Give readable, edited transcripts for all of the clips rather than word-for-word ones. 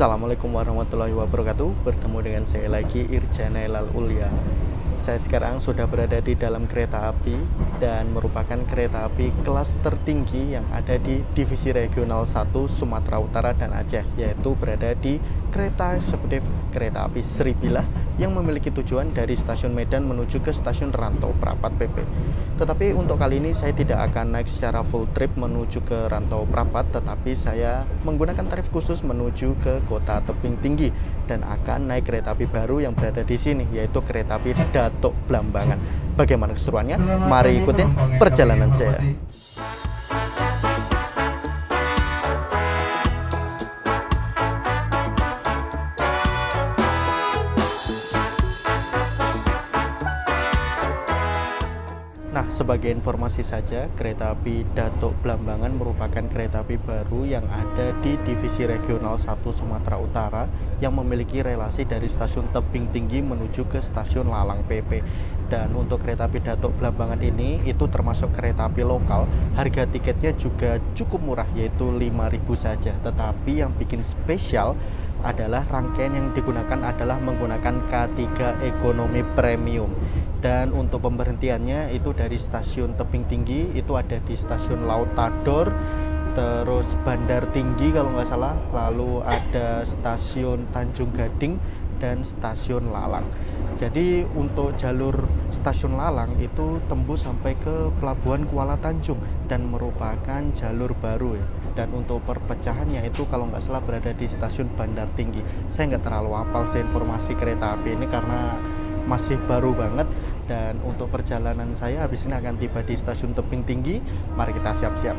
Assalamualaikum warahmatullahi wabarakatuh. Bertemu dengan saya lagi Irjana Elal Ulya. Saya sekarang sudah berada di dalam kereta api dan merupakan kereta api kelas tertinggi yang ada di Divisi Regional 1 Sumatera Utara dan Aceh, yaitu berada di kereta eksekutif kereta api Sribilah yang memiliki tujuan dari stasiun Medan menuju ke stasiun Rantau Prapat PP. Tetapi untuk kali ini saya tidak akan naik secara full trip menuju ke Rantau Prapat, tetapi saya menggunakan tarif khusus menuju ke Kota Tebing Tinggi dan akan naik kereta api baru yang berada di sini, yaitu kereta api Datuk Blambangan. Bagaimana keseruannya? Mari ikutin perjalanan saya. Nah, sebagai informasi saja, kereta api Datuk Blambangan merupakan kereta api baru yang ada di Divisi Regional 1 Sumatera Utara yang memiliki relasi dari stasiun Tebing Tinggi menuju ke stasiun Lalang PP. Dan untuk kereta api Datuk Blambangan ini itu termasuk kereta api lokal, harga tiketnya juga cukup murah, yaitu 5.000 saja. Tetapi yang bikin spesial adalah rangkaian yang digunakan adalah menggunakan K3 Ekonomi Premium. Dan untuk pemberhentiannya itu dari stasiun Tebing Tinggi, itu ada di stasiun Lautador, terus Bandar Tinggi kalau nggak salah, lalu ada stasiun Tanjung Gading dan stasiun Lalang. Jadi untuk jalur stasiun Lalang itu tembus sampai ke Pelabuhan Kuala Tanjung dan merupakan jalur baru ya. Dan untuk perpecahannya itu kalau nggak salah berada di stasiun Bandar Tinggi. Saya nggak terlalu hafal sih informasi kereta api ini karena masih baru banget. Dan untuk perjalanan saya habis ini akan tiba di stasiun Tebing Tinggi. Mari kita siap-siap.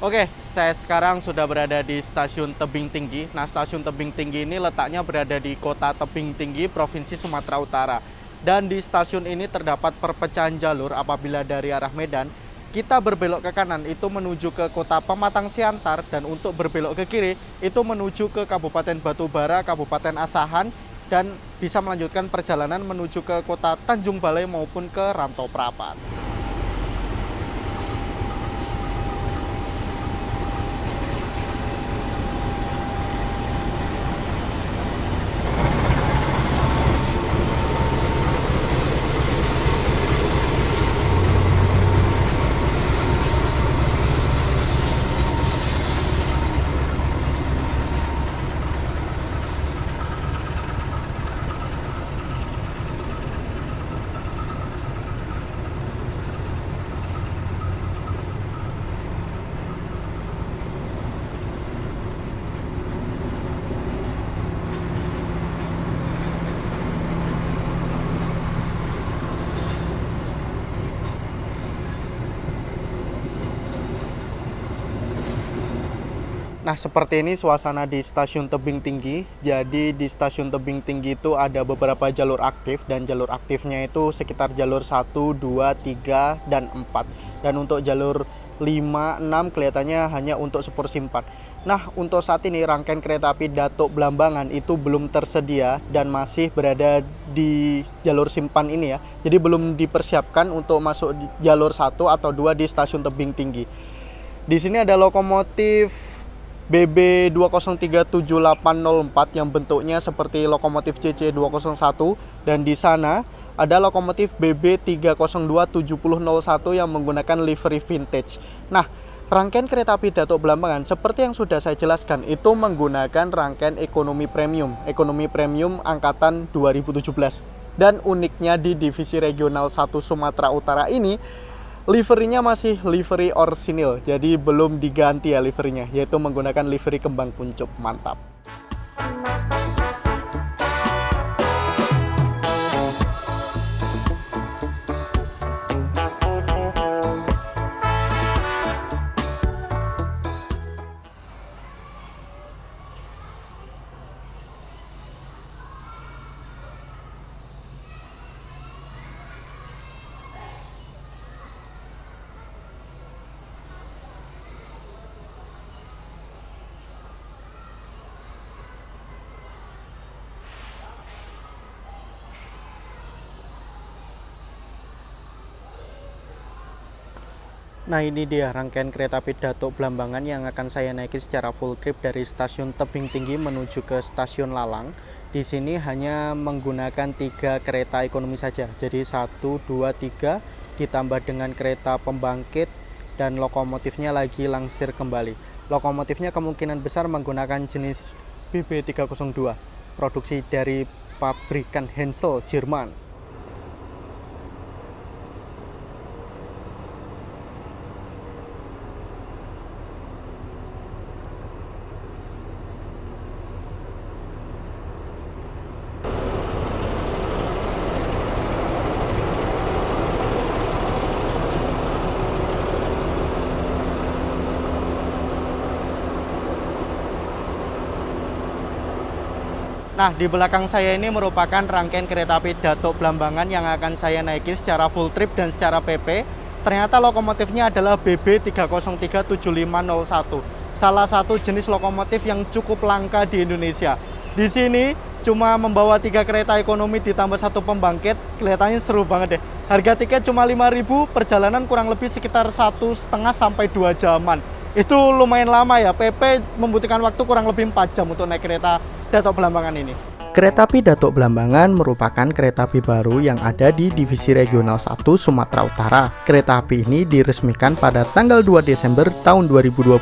Oke, saya sekarang sudah berada di stasiun Tebing Tinggi. Nah, stasiun Tebing Tinggi ini letaknya berada di Kota Tebing Tinggi, Provinsi Sumatera Utara. Dan di stasiun ini terdapat perpecahan jalur apabila dari arah Medan, kita berbelok ke kanan itu menuju ke Kota Pematang Siantar, dan untuk berbelok ke kiri itu menuju ke Kabupaten Batubara, Kabupaten Asahan, dan bisa melanjutkan perjalanan menuju ke Kota Tanjung Balai maupun ke Rantau Prapat. Nah, seperti ini suasana di stasiun Tebing Tinggi. Jadi di stasiun Tebing Tinggi itu ada beberapa jalur aktif, dan jalur aktifnya itu sekitar jalur 1, 2, 3, dan 4. Dan untuk jalur 5, 6 kelihatannya hanya untuk sepur simpan. Nah, untuk saat ini rangkaian kereta api Datuk Blambangan itu belum tersedia dan masih berada di jalur simpan ini ya. Jadi belum dipersiapkan untuk masuk di jalur 1 atau 2 di stasiun Tebing Tinggi. Di sini ada lokomotif BB 2037804 yang bentuknya seperti lokomotif CC 201, dan di sana ada lokomotif BB 3027001 yang menggunakan livery vintage. Nah, rangkaian kereta api Datuk Blambangan seperti yang sudah saya jelaskan itu menggunakan rangkaian ekonomi premium angkatan 2017. Dan uniknya di Divisi Regional 1 Sumatera Utara ini liverinya masih livery orsinil, jadi belum diganti ya liverinya, yaitu menggunakan livery kembang kuncup. Mantap. Nah, ini dia rangkaian kereta api Datuk Blambangan yang akan saya naiki secara full trip dari stasiun Tebing Tinggi menuju ke stasiun Lalang. Di sini hanya menggunakan 3 kereta ekonomi saja. Jadi 1, 2, 3 ditambah dengan kereta pembangkit dan lokomotifnya lagi langsir kembali. Lokomotifnya kemungkinan besar menggunakan jenis BB302, produksi dari pabrikan Hensel, Jerman. Nah, di belakang saya ini merupakan rangkaian kereta api Datuk Blambangan yang akan saya naiki secara full trip dan secara PP. Ternyata lokomotifnya adalah BB3037501, salah satu jenis lokomotif yang cukup langka di Indonesia. Di sini cuma membawa 3 kereta ekonomi ditambah 1 pembangkit, kelihatannya seru banget deh. Harga tiket cuma 5.000, perjalanan kurang lebih sekitar 1,5 sampai 2 jaman. Itu lumayan lama ya, PP membutuhkan waktu kurang lebih 4 jam untuk naik kereta Datuk Blambangan ini. Kereta api Datuk Blambangan merupakan kereta api baru yang ada di Divisi Regional 1 Sumatera Utara. Kereta api ini diresmikan pada tanggal 2 Desember tahun 2022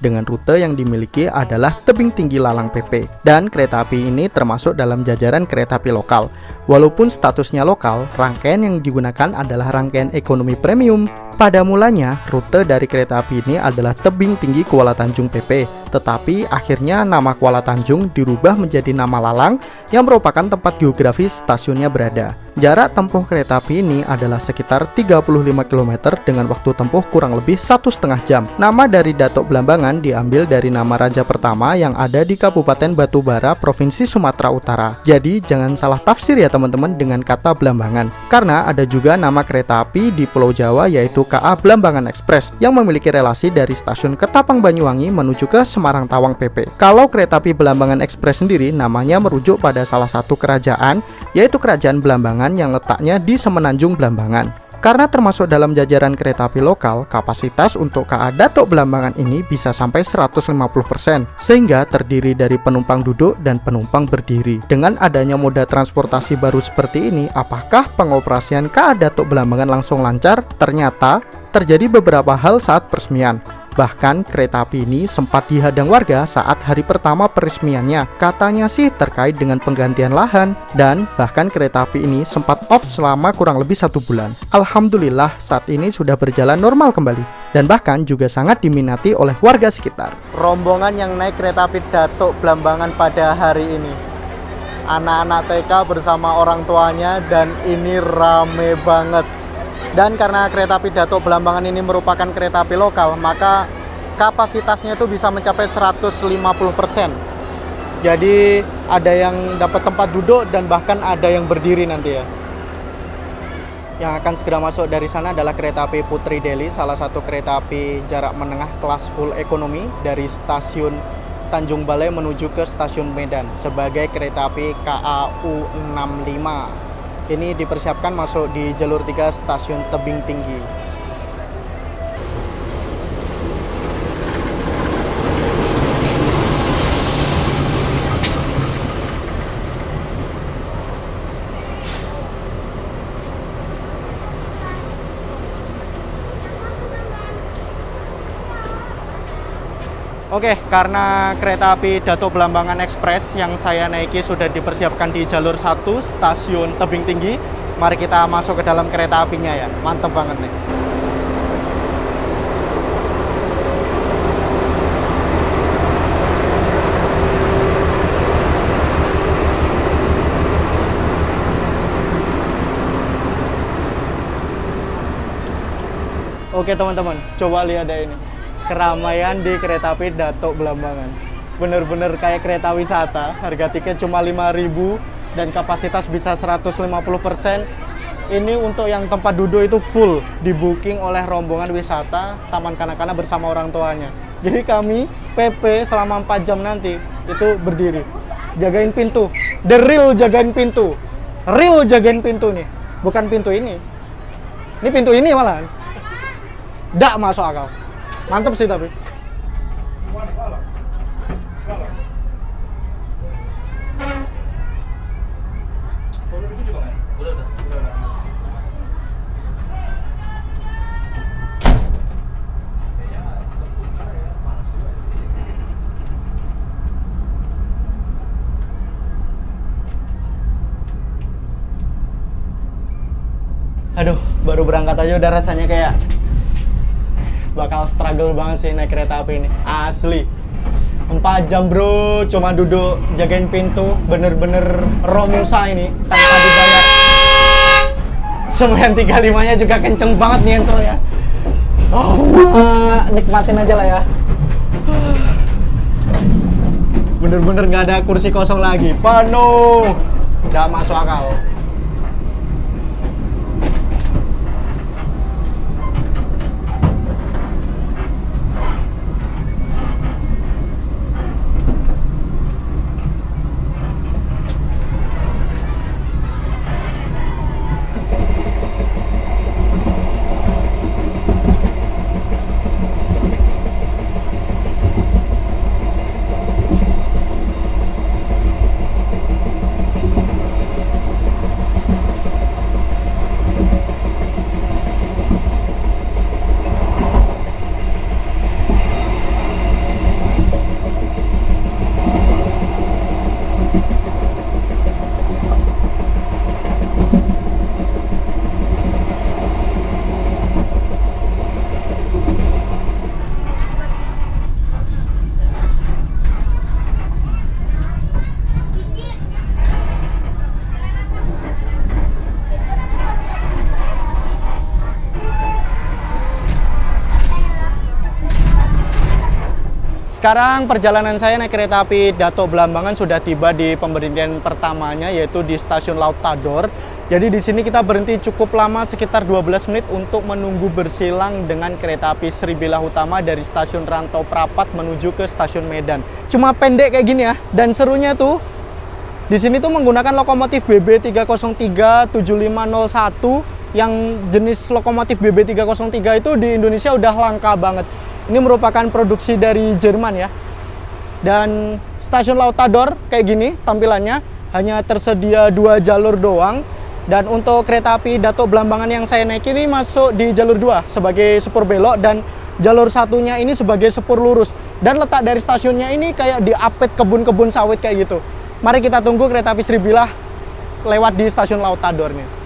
dengan rute yang dimiliki adalah Tebing Tinggi Lalang PP. Dan kereta api ini termasuk dalam jajaran kereta api lokal. Walaupun statusnya lokal, rangkaian yang digunakan adalah rangkaian ekonomi premium. Pada mulanya, rute dari kereta api ini adalah Tebing Tinggi Kuala Tanjung PP, tetapi akhirnya nama Kuala Tanjung dirubah menjadi nama Lalang yang merupakan tempat geografis stasiunnya berada. Jarak tempuh kereta api ini adalah sekitar 35 km dengan waktu tempuh kurang lebih 1,5 jam. Nama dari Datuk Blambangan diambil dari nama raja pertama yang ada di Kabupaten Batubara, Provinsi Sumatera Utara. Jadi jangan salah tafsir ya teman-teman dengan kata Blambangan. Karena ada juga nama kereta api di Pulau Jawa yaitu KA Blambangan Express yang memiliki relasi dari stasiun Ketapang Banyuwangi menuju ke Semarang Tawang PP. Kalau kereta api Blambangan Express sendiri namanya merujuk pada salah satu kerajaan yaitu Kerajaan Blambangan yang letaknya di Semenanjung Blambangan. Karena termasuk dalam jajaran kereta api lokal, kapasitas untuk KA Datuk Blambangan ini bisa sampai 150%, sehingga terdiri dari penumpang duduk dan penumpang berdiri. Dengan adanya moda transportasi baru seperti ini, apakah pengoperasian KA Datuk Blambangan langsung lancar? Ternyata terjadi beberapa hal saat peresmian. Bahkan kereta api ini sempat dihadang warga saat hari pertama peresmiannya. Katanya sih terkait dengan penggantian lahan, dan bahkan kereta api ini sempat off selama kurang lebih 1 bulan. Alhamdulillah saat ini sudah berjalan normal kembali, dan bahkan juga sangat diminati oleh warga sekitar. Rombongan yang naik kereta api Datuk Blambangan pada hari ini, anak-anak TK bersama orang tuanya, dan ini rame banget. Dan karena kereta api Datuk Blambangan ini merupakan kereta api lokal, maka kapasitasnya itu bisa mencapai 150%. Jadi ada yang dapat tempat duduk dan bahkan ada yang berdiri nanti ya. Yang akan segera masuk dari sana adalah kereta api Putri Deli, salah satu kereta api jarak menengah kelas full ekonomi dari stasiun Tanjung Balai menuju ke stasiun Medan sebagai kereta api KAU 65. Ini dipersiapkan masuk di jalur 3 stasiun Tebing Tinggi. Oke, karena kereta api Datuk Blambangan Express yang saya naiki sudah dipersiapkan di jalur 1 stasiun Tebing Tinggi, mari kita masuk ke dalam kereta apinya ya. Mantep banget nih. Oke teman-teman, coba lihat deh ini. Keramaian di kereta api Datuk Blambangan. Bener-bener kayak kereta wisata, harga tiket cuma 5.000 dan kapasitas bisa 150%. Ini untuk yang tempat duduk itu full, di-booking oleh rombongan wisata Taman Kanak-Kanak bersama orang tuanya. Jadi kami PP selama 4 jam nanti itu berdiri, jagain pintu. The real jagain pintu. Real jagain pintu nih. Bukan pintu ini. Ini pintu ini malahan. Nggak masuk akal. Mantep sih tapi. Aduh, baru berangkat aja udah rasanya kayak bakal struggle banget sih naik kereta api ini. Asli. 4 jam bro, cuma duduk jagain pintu, bener-bener Romusa ini, tanpa dibayar. 935-nya juga kenceng banget nih Enso ya. Oh, nikmatin aja lah ya. Bener-bener nggak ada kursi kosong lagi, penuh. Nggak masuk akal. Sekarang perjalanan saya naik kereta api Datuk Blambangan sudah tiba di pemberhentian pertamanya, yaitu di stasiun Laut Tador. Jadi di sini kita berhenti cukup lama, sekitar 12 menit untuk menunggu bersilang dengan kereta api Sribilah Utama dari stasiun Rantau Prapat menuju ke stasiun Medan. Cuma pendek kayak gini ya, dan serunya tuh di sini tuh menggunakan lokomotif BB303 7501 yang jenis lokomotif BB303 itu di Indonesia udah langka banget. Ini merupakan produksi dari Jerman ya. Dan stasiun Laut Tador kayak gini tampilannya, hanya tersedia 2 jalur doang. Dan untuk kereta api Datuk Blambangan yang saya naik ini masuk di jalur 2 sebagai sepur belok, dan jalur satunya ini sebagai sepur lurus. Dan letak dari stasiunnya ini kayak di apit kebun-kebun sawit kayak gitu. Mari kita tunggu kereta api Sribilah lewat di stasiun Laut Tador nih.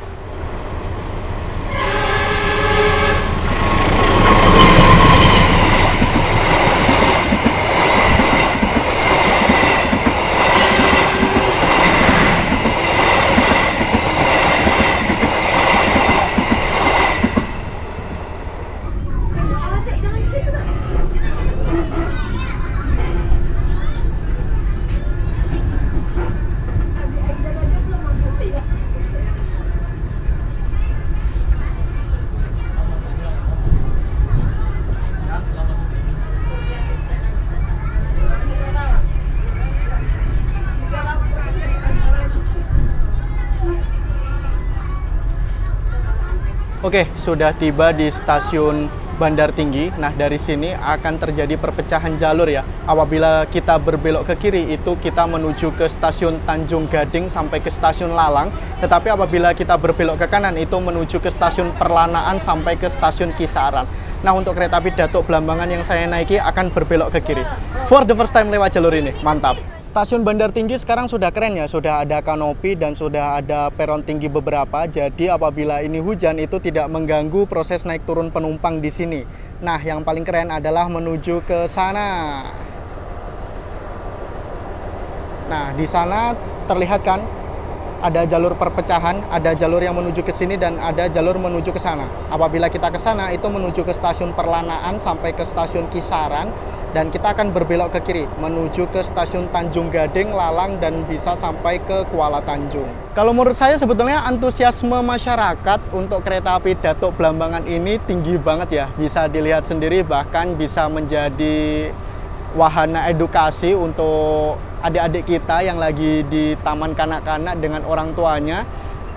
Oke, sudah tiba di stasiun Bandar Tinggi. Nah, dari sini akan terjadi perpecahan jalur ya. Apabila kita berbelok ke kiri, itu kita menuju ke stasiun Tanjung Gading sampai ke stasiun Lalang. Tetapi apabila kita berbelok ke kanan, itu menuju ke stasiun Perlanaan sampai ke stasiun Kisaran. Nah, untuk kereta api Datuk Blambangan yang saya naiki akan berbelok ke kiri. For the first time lewat jalur ini, mantap. Stasiun Bandar Tinggi sekarang sudah keren ya, sudah ada kanopi dan sudah ada peron tinggi beberapa. Jadi apabila ini hujan itu tidak mengganggu proses naik turun penumpang di sini. Nah, yang paling keren adalah menuju ke sana. Nah, di sana terlihat kan ada jalur perpecahan, ada jalur yang menuju ke sini dan ada jalur menuju ke sana. Apabila kita ke sana itu menuju ke stasiun Perlanaan sampai ke stasiun Kisaran. Dan kita akan berbelok ke kiri, menuju ke stasiun Tanjung Gading, Lalang, dan bisa sampai ke Kuala Tanjung. Kalau menurut saya sebetulnya antusiasme masyarakat untuk kereta api Datuk Blambangan ini tinggi banget ya. Bisa dilihat sendiri, bahkan bisa menjadi wahana edukasi untuk adik-adik kita yang lagi di taman kanak-kanak dengan orang tuanya.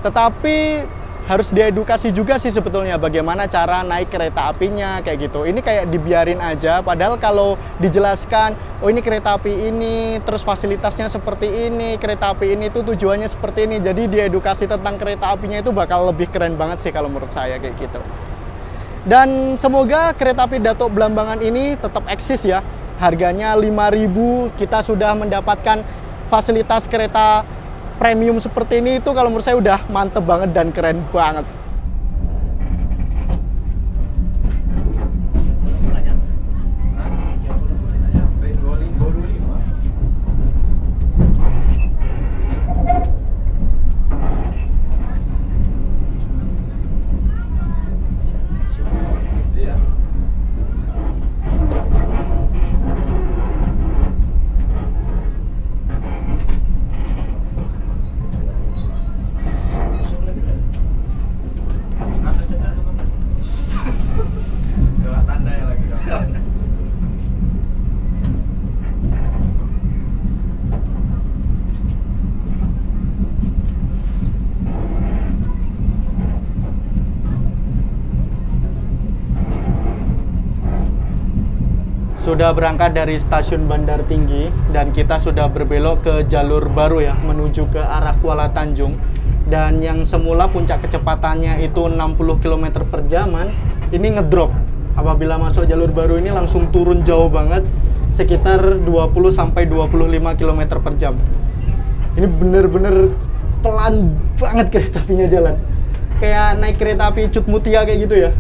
Tetapi harus diedukasi juga sih sebetulnya bagaimana cara naik kereta apinya kayak gitu. Ini kayak dibiarin aja, padahal kalau dijelaskan, oh ini kereta api ini, terus fasilitasnya seperti ini, kereta api ini tuh tujuannya seperti ini. Jadi diedukasi tentang kereta apinya itu bakal lebih keren banget sih kalau menurut saya kayak gitu. Dan semoga kereta api Datuk Blambangan ini tetap eksis ya. Harganya 5.000, kita sudah mendapatkan fasilitas kereta premium seperti ini, itu kalau menurut saya udah mantep banget dan keren banget. Sudah berangkat dari stasiun Bandar Tinggi dan kita sudah berbelok ke jalur baru ya, menuju ke arah Kuala Tanjung. Dan yang semula puncak kecepatannya itu 60 km per jaman, ini ngedrop. Apabila masuk jalur baru ini langsung turun jauh banget, sekitar 20-25 km per jam. Ini bener-bener pelan banget kereta apinya jalan. Kayak naik kereta api Cut Mutia kayak gitu ya.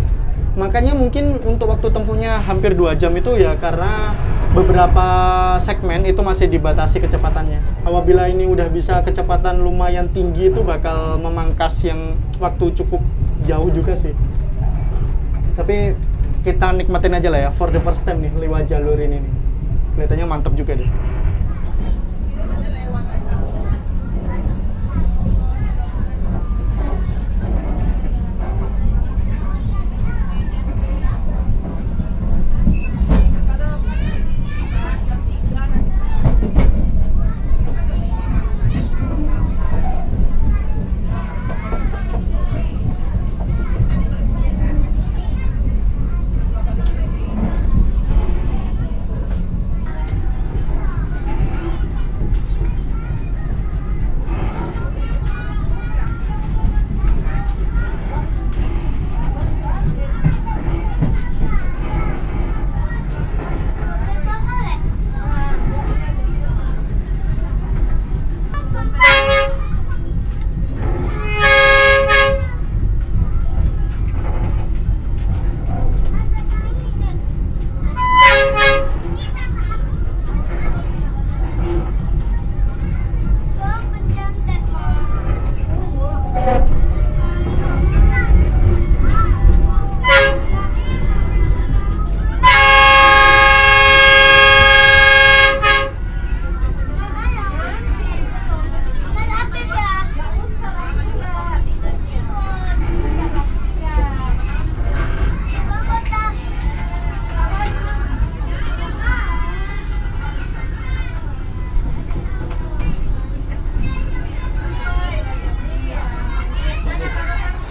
Makanya mungkin untuk waktu tempuhnya hampir 2 jam itu ya karena beberapa segmen itu masih dibatasi kecepatannya. Apabila ini udah bisa kecepatan lumayan tinggi itu bakal memangkas yang waktu cukup jauh juga sih. Tapi kita nikmatin aja lah ya for the first time nih lewat jalur ini nih. Kelihatannya mantap juga deh.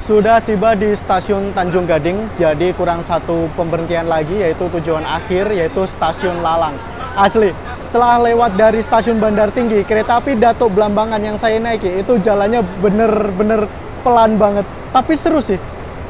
Sudah tiba di stasiun Tanjung Gading, jadi kurang satu pemberhentian lagi yaitu tujuan akhir yaitu stasiun Lalang. Asli, setelah lewat dari stasiun Bandar Tinggi, kereta api Datuk Blambangan yang saya naiki itu jalannya bener-bener pelan banget, tapi seru sih.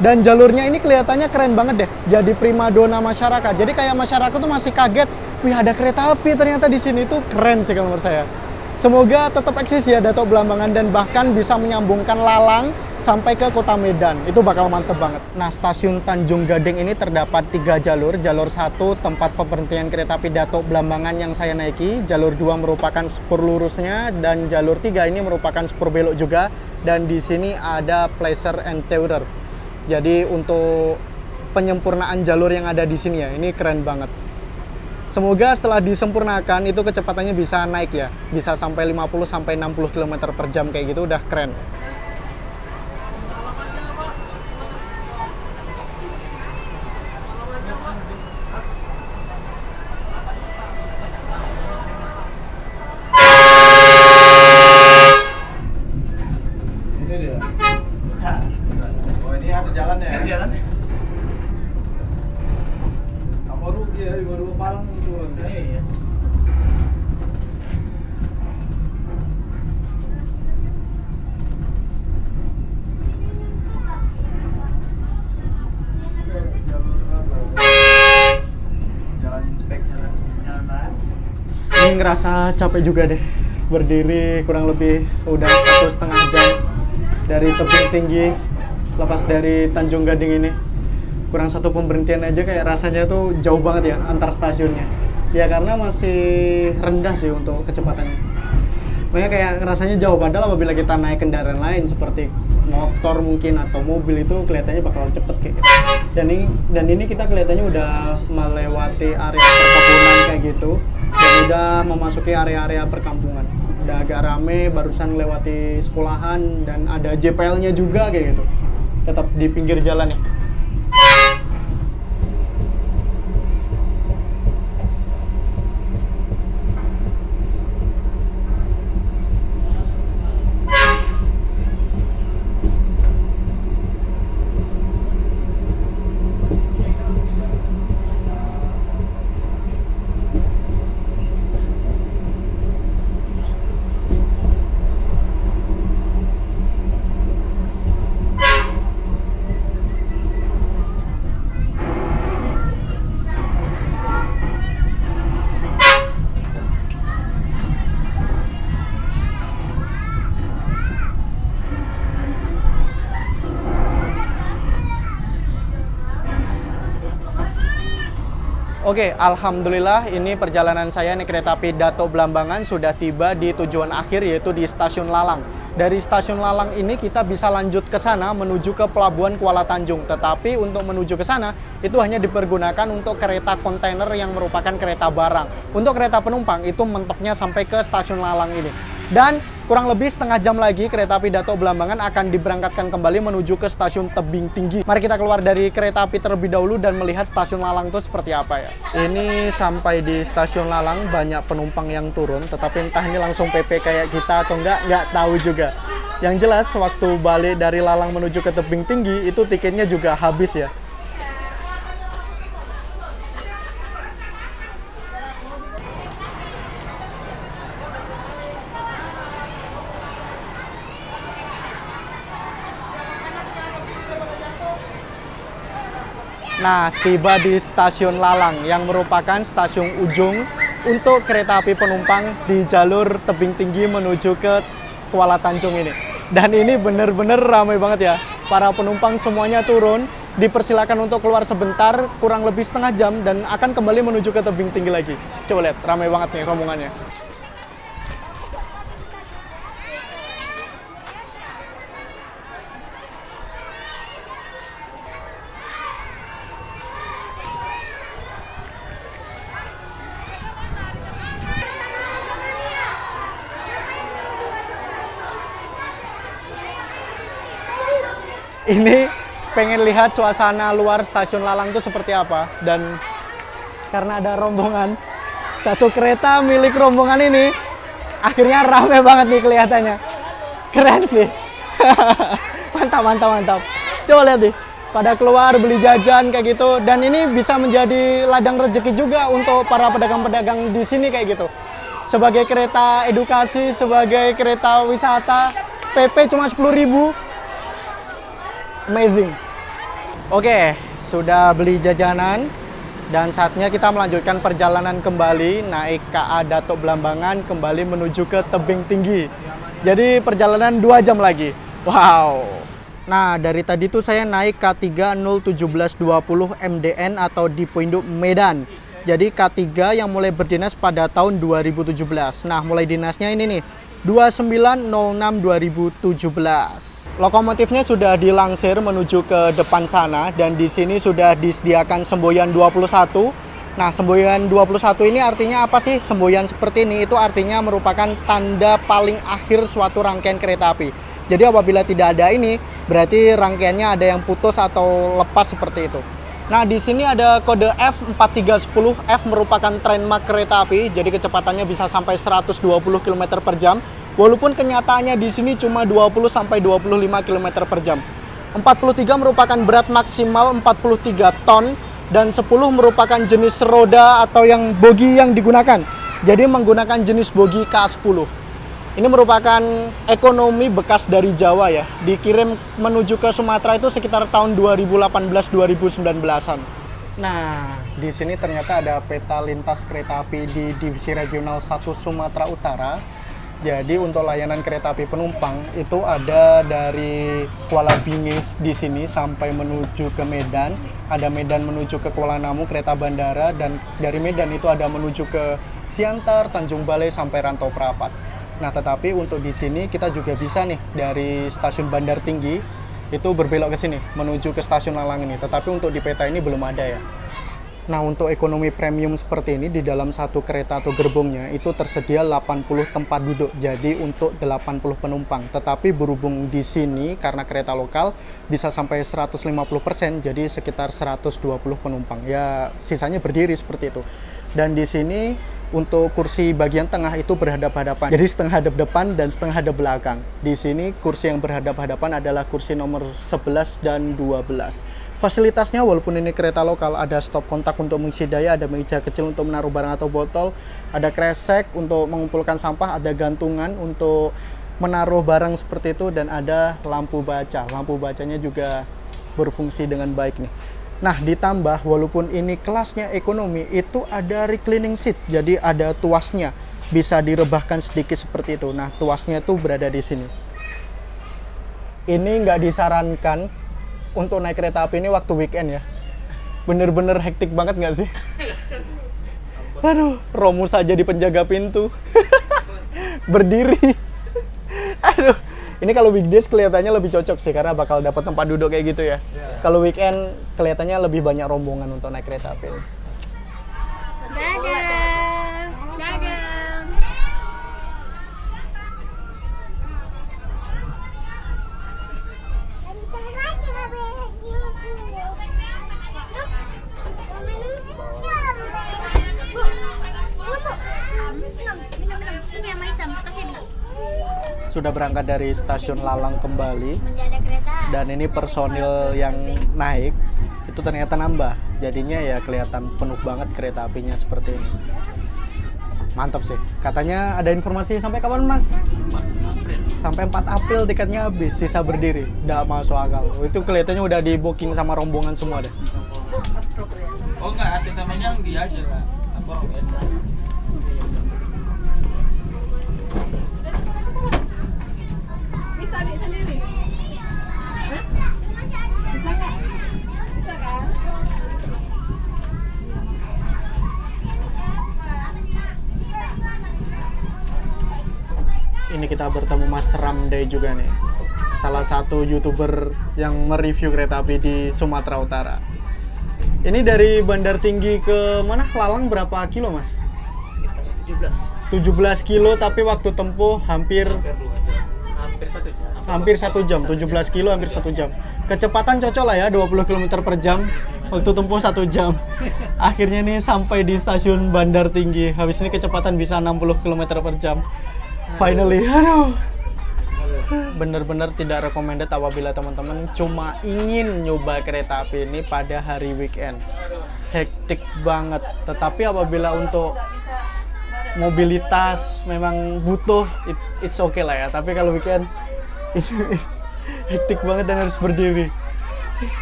Dan jalurnya ini kelihatannya keren banget deh, jadi primadona masyarakat. Jadi kayak masyarakat tuh masih kaget, wih ada kereta api ternyata di sini, tuh keren sih kalau menurut saya. Semoga tetap eksis ya Datuk Blambangan dan bahkan bisa menyambungkan Lalang sampai ke Kota Medan. Itu bakal mantep banget. Nah, stasiun Tanjung Gading ini terdapat 3 jalur. Jalur 1 tempat pemberhentian kereta api Datuk Blambangan yang saya naiki. Jalur 2 merupakan spur lurusnya dan jalur 3 ini merupakan spur belok juga. Dan di sini ada placer and tourer. Jadi untuk penyempurnaan jalur yang ada di sini ya, ini keren banget. Semoga setelah disempurnakan itu kecepatannya bisa naik ya, bisa sampai 50-60 km per jam kayak gitu, udah keren. Ini dia. Ini ngerasa capek juga deh. Berdiri kurang lebih udah 1,5 jam dari tebing tinggi, lepas dari Tanjung Gading ini. Kurang satu pemberhentian aja kayak rasanya tuh jauh banget ya antar stasiunnya. Ya karena masih rendah sih untuk kecepatannya. Makanya kayak rasanya jauh, padahal apabila kita naik kendaraan lain seperti motor mungkin atau mobil itu kelihatannya bakal cepet kayak gitu. Dan ini kita kelihatannya udah melewati area perkebunan kayak gitu dan udah memasuki area-area perkampungan. Udah agak rame, barusan lewati sekolahan dan ada JPL-nya juga kayak gitu. Tetap di pinggir jalan nih. Oke, alhamdulillah ini perjalanan saya naik kereta api Datuk Blambangan sudah tiba di tujuan akhir yaitu di Stasiun Lalang. Dari Stasiun Lalang ini kita bisa lanjut ke sana menuju ke Pelabuhan Kuala Tanjung. Tetapi untuk menuju ke sana itu hanya dipergunakan untuk kereta kontainer yang merupakan kereta barang. Untuk kereta penumpang itu mentoknya sampai ke Stasiun Lalang ini. Dan kurang lebih setengah jam lagi kereta api Datuk Blambangan akan diberangkatkan kembali menuju ke stasiun Tebing Tinggi. Mari kita keluar dari kereta api terlebih dahulu dan melihat stasiun Lalang itu seperti apa ya. Ini sampai di stasiun Lalang banyak penumpang yang turun, tetapi entah ini langsung PP kayak kita atau nggak tahu juga. Yang jelas waktu balik dari Lalang menuju ke Tebing Tinggi itu tiketnya juga habis ya. Nah, tiba di Stasiun Lalang yang merupakan stasiun ujung untuk kereta api penumpang di jalur Tebing Tinggi menuju ke Kuala Tanjung ini. Dan ini bener-bener ramai banget ya. Para penumpang semuanya turun, dipersilakan untuk keluar sebentar, kurang lebih setengah jam, dan akan kembali menuju ke Tebing Tinggi lagi. Coba lihat, ramai banget nih rombongannya. Ini pengen lihat suasana luar Stasiun Lalang itu seperti apa, dan karena ada rombongan satu kereta milik rombongan ini akhirnya rame banget nih kelihatannya. Keren sih. mantap. Coba lihat nih, pada keluar beli jajan kayak gitu, dan ini bisa menjadi ladang rezeki juga untuk para pedagang-pedagang di sini kayak gitu. Sebagai kereta edukasi, sebagai kereta wisata, PP cuma 10.000. Amazing. Oke, sudah beli jajanan dan saatnya kita melanjutkan perjalanan kembali naik KA Datuk Blambangan kembali menuju ke Tebing Tinggi. Jadi perjalanan 2 jam lagi. Wow. Nah, dari tadi tuh saya naik K3 01720 MDN atau Dipo Induk Medan. Jadi K3 yang mulai berdinas pada tahun 2017. Nah, mulai dinasnya ini nih, 2906-2017. Lokomotifnya sudah dilansir menuju ke depan sana dan di sini sudah disediakan semboyan 21. Nah, semboyan 21 ini artinya apa sih? Semboyan seperti ini itu artinya merupakan tanda paling akhir suatu rangkaian kereta api. Jadi apabila tidak ada ini, berarti rangkaiannya ada yang putus atau lepas seperti itu. Nah, di sini ada kode F4310. F merupakan trainmark kereta api, jadi kecepatannya bisa sampai 120 km per jam. Walaupun kenyataannya di sini cuma 20 sampai 25 km per jam. 43 merupakan berat maksimal 43 ton dan 10 merupakan jenis roda atau yang bogi yang digunakan. Jadi menggunakan jenis bogi K10. Ini merupakan ekonomi bekas dari Jawa ya. Dikirim menuju ke Sumatera itu sekitar tahun 2018-2019-an. Nah, di sini ternyata ada peta lintas kereta api di Divisi Regional 1 Sumatera Utara. Jadi untuk layanan kereta api penumpang itu ada dari Kuala Bingis di sini sampai menuju ke Medan, ada Medan menuju ke Kuala Namu kereta bandara, dan dari Medan itu ada menuju ke Siantar, Tanjung Balai sampai Rantau Prapat. Nah, tetapi untuk di sini kita juga bisa nih dari stasiun Bandar Tinggi itu berbelok ke sini menuju ke stasiun Lalang ini. Tetapi untuk di peta ini belum ada ya. Nah, untuk ekonomi premium seperti ini di dalam satu kereta atau gerbongnya itu tersedia 80 tempat duduk. Jadi untuk 80 penumpang. Tetapi berhubung di sini karena kereta lokal bisa sampai 150%, jadi sekitar 120 penumpang. Ya, sisanya berdiri seperti itu. Dan di sini untuk kursi bagian tengah itu berhadap-hadapan. Jadi setengah hadap depan dan setengah hadap belakang. Di sini kursi yang berhadap-hadapan adalah kursi nomor 11 dan 12. Fasilitasnya walaupun ini kereta lokal, ada stop kontak untuk mengisi daya, ada meja kecil untuk menaruh barang atau botol, ada kresek untuk mengumpulkan sampah, ada gantungan untuk menaruh barang seperti itu, dan ada lampu baca. Lampu bacanya juga berfungsi dengan baik nih. Nah, ditambah walaupun ini kelasnya ekonomi, itu ada reclining seat, jadi ada tuasnya, bisa direbahkan sedikit seperti itu. Nah, tuasnya itu berada di sini. Ini nggak disarankan untuk naik kereta api ini waktu weekend ya. Bener-bener hektik banget nggak sih? Aduh, Romus saja di penjaga pintu. Berdiri. Aduh, ini kalau weekdays kelihatannya lebih cocok sih karena bakal dapat tempat duduk kayak gitu ya. Kalau weekend kelihatannya lebih banyak rombongan untuk naik kereta api ini. Dadah. Dadah. Ini yang Maisa, makasih Bu. Sudah berangkat dari stasiun Lalang kembali, Menjaga kereta. dan ini personil yang naik itu ternyata nambah. Jadinya ya kelihatan penuh banget kereta apinya seperti ini. Mantap sih. Katanya ada informasi sampai kapan, Mas? Sampai 4 April tiketnya habis, sisa berdiri. Nggak masuk akal. Itu kelihatannya udah di booking sama rombongan semua deh. Oh enggak, ada namanya yang dia aja lah. Apa orang biasa? Bisa adik sendiri? Hah? Bisa nggak? Bisa kan? Ini kita bertemu Mas Ramday juga nih. Salah satu YouTuber yang mereview kereta api di Sumatera Utara. Ini dari Bandar Tinggi ke mana? Lalang berapa kilo, Mas? Sekitar 17 kilo, tapi waktu tempuh hampir hampir 1 jam. hampir 1 jam. 17 kilo hampir 1 jam. Kecepatan cocok lah ya, 20 km per jam. Waktu tempuh 1 jam. Akhirnya nih sampai di stasiun Bandar Tinggi. Habis ini kecepatan bisa 60 km per jam. Finally, aduh. Bener-bener tidak recommended apabila teman-teman cuma ingin nyoba kereta api ini pada hari weekend. Hektik banget. Tetapi apabila untuk mobilitas memang butuh, it's okay lah ya. Tapi kalau weekend ini hektik banget dan harus berdiri.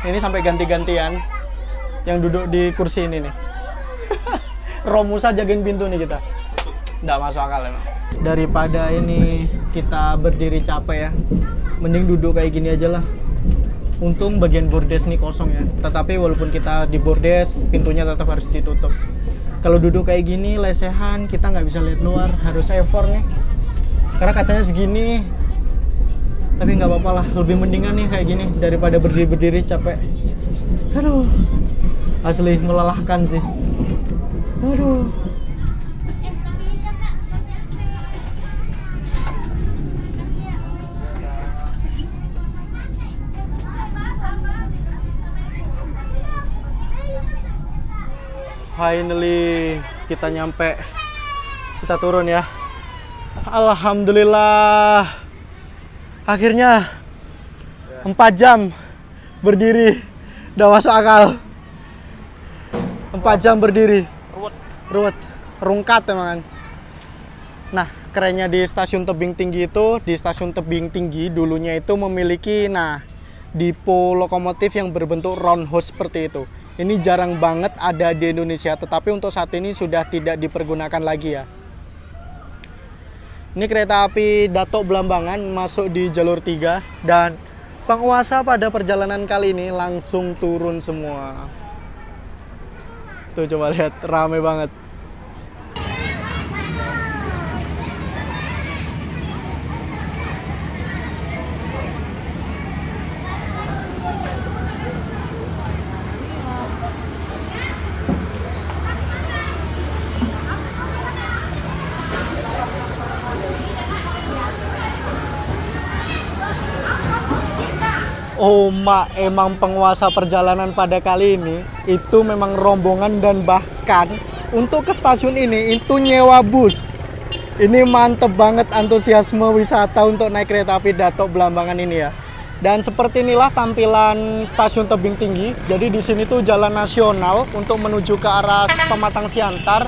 Ini sampai ganti-gantian yang duduk di kursi ini nih. Romusa jagain pintu nih kita. Nggak masuk akal emang. Daripada ini kita berdiri capek ya, mending duduk kayak gini aja lah. Untung bagian bordes nih kosong ya. Tetapi walaupun kita di bordes, pintunya tetap harus ditutup. Kalau duduk kayak gini, lesehan, kita nggak bisa lihat luar, harus effort nih. Karena kacanya segini. Tapi nggak apa-apa lah, lebih mendingan nih kayak gini daripada berdiri-berdiri capek. Aduh, asli melelahkan sih. Aduh. Finally kita nyampe, kita turun ya. Alhamdulillah, akhirnya 4 jam berdiri, udah masuk akal. 4 jam berdiri, ruwet, rungkat emang. Nah, kerennya di stasiun Tebing Tinggi itu, di stasiun Tebing Tinggi dulunya itu memiliki dipo lokomotif yang berbentuk roundhouse seperti itu. Ini jarang banget ada di Indonesia, tetapi untuk saat ini sudah tidak dipergunakan lagi ya. Ini kereta api Datuk Blambangan masuk di jalur 3 dan penguasa pada perjalanan kali ini langsung turun semua. Tuh coba lihat, rame banget. Oh mak, emang penguasa perjalanan pada kali ini itu memang rombongan dan bahkan untuk ke stasiun ini itu nyewa bus. Ini mantep banget antusiasme wisata untuk naik kereta api Datuk Blambangan ini ya. Dan seperti inilah tampilan stasiun Tebing Tinggi. Jadi di sini tuh jalan nasional untuk menuju ke arah Pematang Siantar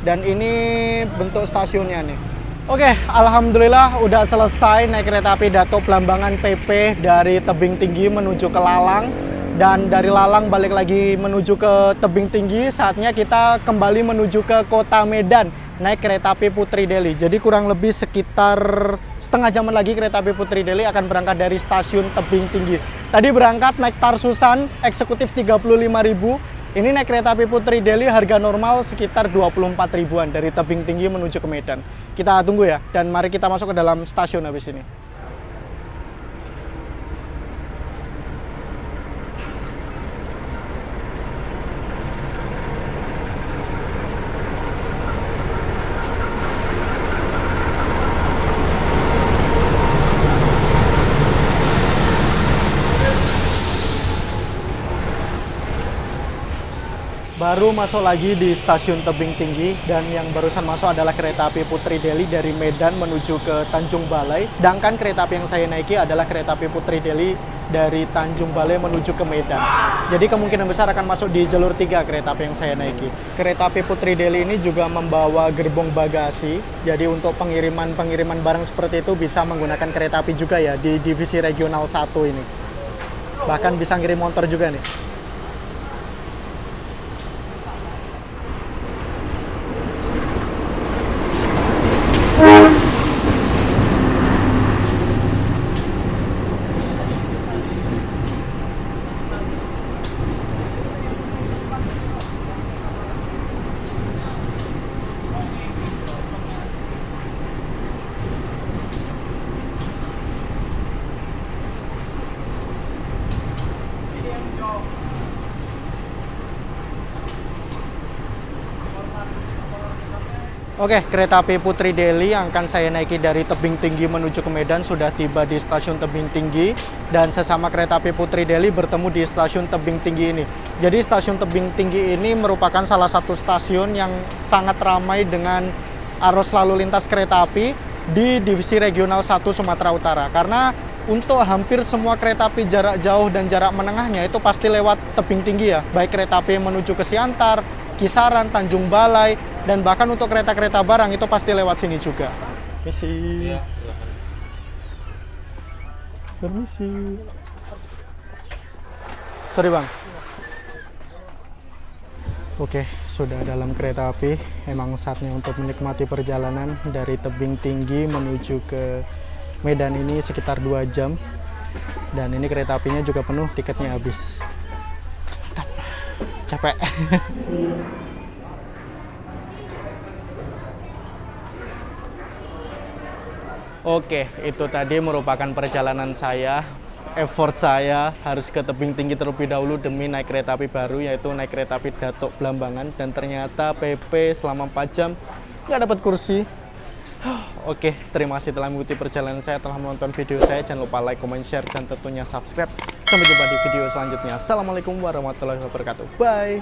dan ini bentuk stasiunnya nih. Oke, alhamdulillah udah selesai naik kereta api Datuk Blambangan PP dari Tebing Tinggi menuju ke Lalang. Dan dari Lalang balik lagi menuju ke Tebing Tinggi. Saatnya kita kembali menuju ke kota Medan naik kereta api Putri Deli. Jadi kurang lebih sekitar setengah jaman lagi kereta api Putri Deli akan berangkat dari stasiun Tebing Tinggi. Tadi berangkat naik Tarsusan eksekutif 35.000. Ini naik kereta api Putri Deli harga normal sekitar 24 ribuan dari Tebing Tinggi menuju ke Medan. Kita tunggu ya, dan mari kita masuk ke dalam stasiun habis ini. Baru masuk lagi di stasiun Tebing Tinggi dan yang barusan masuk adalah kereta api Putri Deli dari Medan menuju ke Tanjung Balai. Sedangkan kereta api yang saya naiki adalah kereta api Putri Deli dari Tanjung Balai menuju ke Medan. Jadi kemungkinan besar akan masuk di jalur 3 kereta api yang saya naiki. Kereta api Putri Deli ini juga membawa gerbong bagasi. Jadi untuk pengiriman barang seperti itu bisa menggunakan kereta api juga ya di divisi regional 1 ini. Bahkan bisa ngirim motor juga nih. Oke, kereta api Putri Deli yang akan saya naiki dari Tebing Tinggi menuju ke Medan sudah tiba di stasiun Tebing Tinggi dan sesama kereta api Putri Deli bertemu di stasiun Tebing Tinggi ini. Jadi stasiun Tebing Tinggi ini merupakan salah satu stasiun yang sangat ramai dengan arus lalu lintas kereta api di divisi regional 1 Sumatera Utara. Karena untuk hampir semua kereta api jarak jauh dan jarak menengahnya itu pasti lewat Tebing Tinggi ya. Baik kereta api yang menuju ke Siantar, Kisaran, Tanjung Balai, dan bahkan untuk kereta-kereta barang itu pasti lewat sini juga. Permisi. Ya, Permisi. Sorry bang. Oke, sudah dalam kereta api. Emang saatnya untuk menikmati perjalanan dari Tebing Tinggi menuju ke Medan ini sekitar 2 jam. Dan ini kereta apinya juga penuh, tiketnya habis. Mantap. Capek. Oke, itu tadi merupakan perjalanan saya. Effort saya harus ke Tebing Tinggi terlebih dahulu demi naik kereta api baru, yaitu naik kereta api Datuk Blambangan. Dan ternyata PP selama 4 jam nggak dapat kursi. Oke, terima kasih telah mengikuti perjalanan saya, telah menonton video saya. Jangan lupa like, comment, share, dan tentunya subscribe. Sampai jumpa di video selanjutnya. Assalamualaikum warahmatullahi wabarakatuh. Bye!